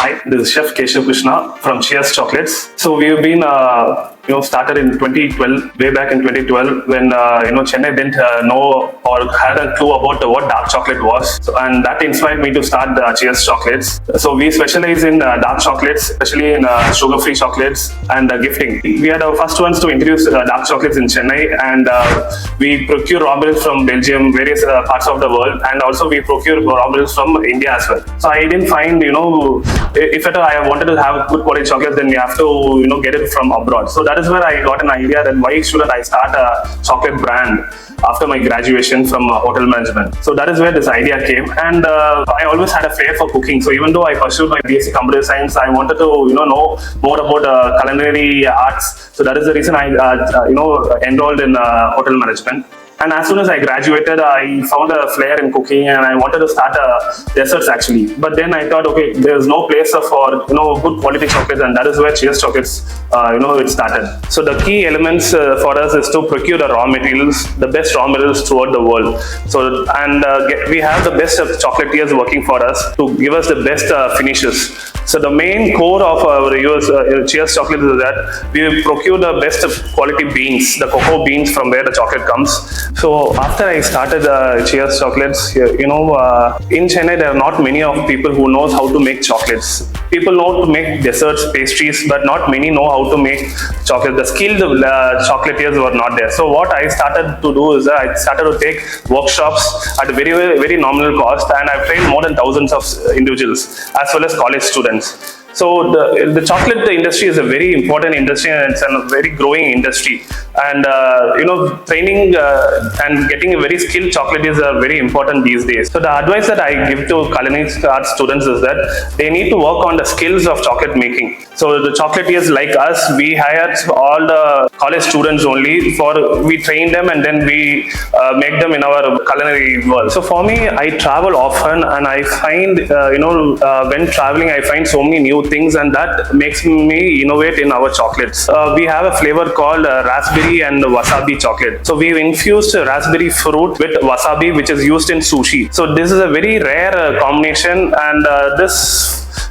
Hi, this is Chef Keshav Krishna from Chocolates. So we've been started in 2012, way back in 2012 when Chennai didn't know or had a clue about what dark chocolate was. So, and that inspired me to start Chocolates. So we specialize in dark chocolates, especially in sugar-free chocolates and gifting. We had our first ones to introduce dark chocolates in Chennai, and we procure raw materials from Belgium, various parts of the world, and also we procure raw materials from India as well. So I didn't find, if at all I wanted to have good quality chocolates, then we have to, get it from abroad. So that is where I got an idea that why shouldn't I start a chocolate brand after my graduation from hotel management. So that is where this idea came, and I always had a flair for cooking. So even though I pursued my BSc Computer Science, I wanted to know more about culinary arts. So that is the reason I enrolled in hotel management. And as soon as I graduated, I found a flair in cooking, and I wanted to start desserts actually. But then I thought, okay, there's no place for good quality chocolates, and that is where Chocolates, it started. So the key elements for us is to procure the raw materials, the best raw materials throughout the world. So we have the best chocolatiers working for us to give us the best finishes. So the main core of our Chocolates is that we procure the best quality beans, the cocoa beans from where the chocolate comes. So after I started Chocolates, in Chennai there are not many of people who knows how to make chocolates. People know to make desserts, pastries, but not many know how to make chocolate. The skilled chocolatiers were not there. So what I started to do is I started to take workshops at a very, very nominal cost, and I've trained more than thousands of individuals as well as college students. So the chocolate industry is a very important industry, and it's a very growing industry. And training and getting a very skilled chocolatiers are very important these days. So the advice that I give to culinary arts students is that they need to work on the skills of chocolate making. So the chocolatiers like us, we hire all the college students only. We train them and then we make them in our culinary world. So for me, I travel often, and I find when traveling, I find so many new things, and that makes me innovate in our chocolates. We have a flavor called raspberry and wasabi chocolate. So we've infused raspberry fruit with wasabi, which is used in sushi. So this is a very rare combination, and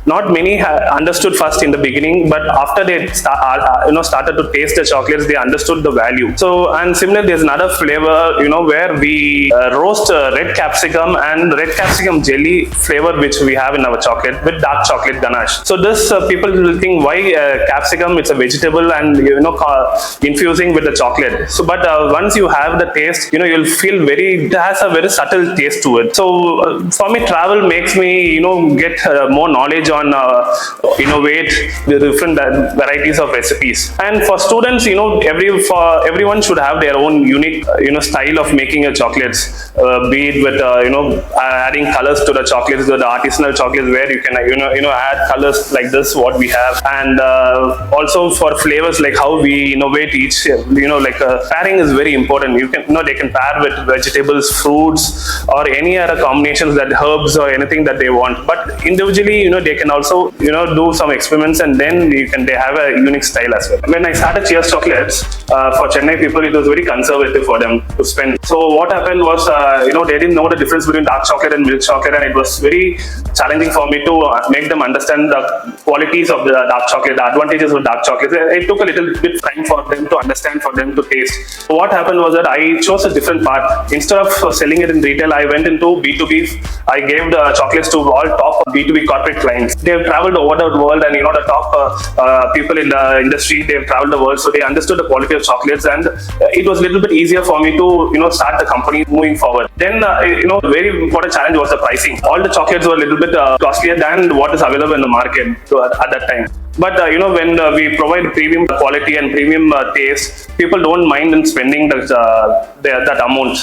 not many understood first in the beginning, but after they started to taste the chocolates, they understood the value. So, and similarly, there's another flavor, where we roast red capsicum and red capsicum jelly flavor, which we have in our chocolate with dark chocolate ganache. So this people will think why capsicum? It's a vegetable, and infusing with the chocolate. So, but once you have the taste, you'll feel it has a very subtle taste to it. So for me, travel makes me get more knowledge on innovate the different varieties of recipes. And for students, everyone should have their own unique style of making a chocolates, be it with adding colors to the chocolates, the artisanal chocolates where you can add colors like this what we have, and also for flavors like how we innovate each, pairing is very important. They can pair with vegetables, fruits, or any other combinations, that herbs or anything that they want. But individually, they can also do some experiments, and then they have a unique style as well. When I started Chocolates, for Chennai people, it was very conservative for them to spend. So what happened was they didn't know the difference between dark chocolate and milk chocolate, and it was very challenging for me to make them understand the qualities of the dark chocolate, the advantages of dark chocolate. It took a little bit time for them to understand, for them to taste. So what happened was that I chose a different path. Instead of selling it in retail, I went into B2B. I gave the chocolates to all top B2B corporate clients. They have traveled over the world, and the top people in the industry, they have traveled the world, so they understood the quality of chocolates, and it was a little bit easier for me to start the company moving forward. Then the very important challenge was the pricing. All the chocolates were a little bit costlier than what is available in the market at that time. But when we provide premium quality and premium taste, people don't mind in spending that amount.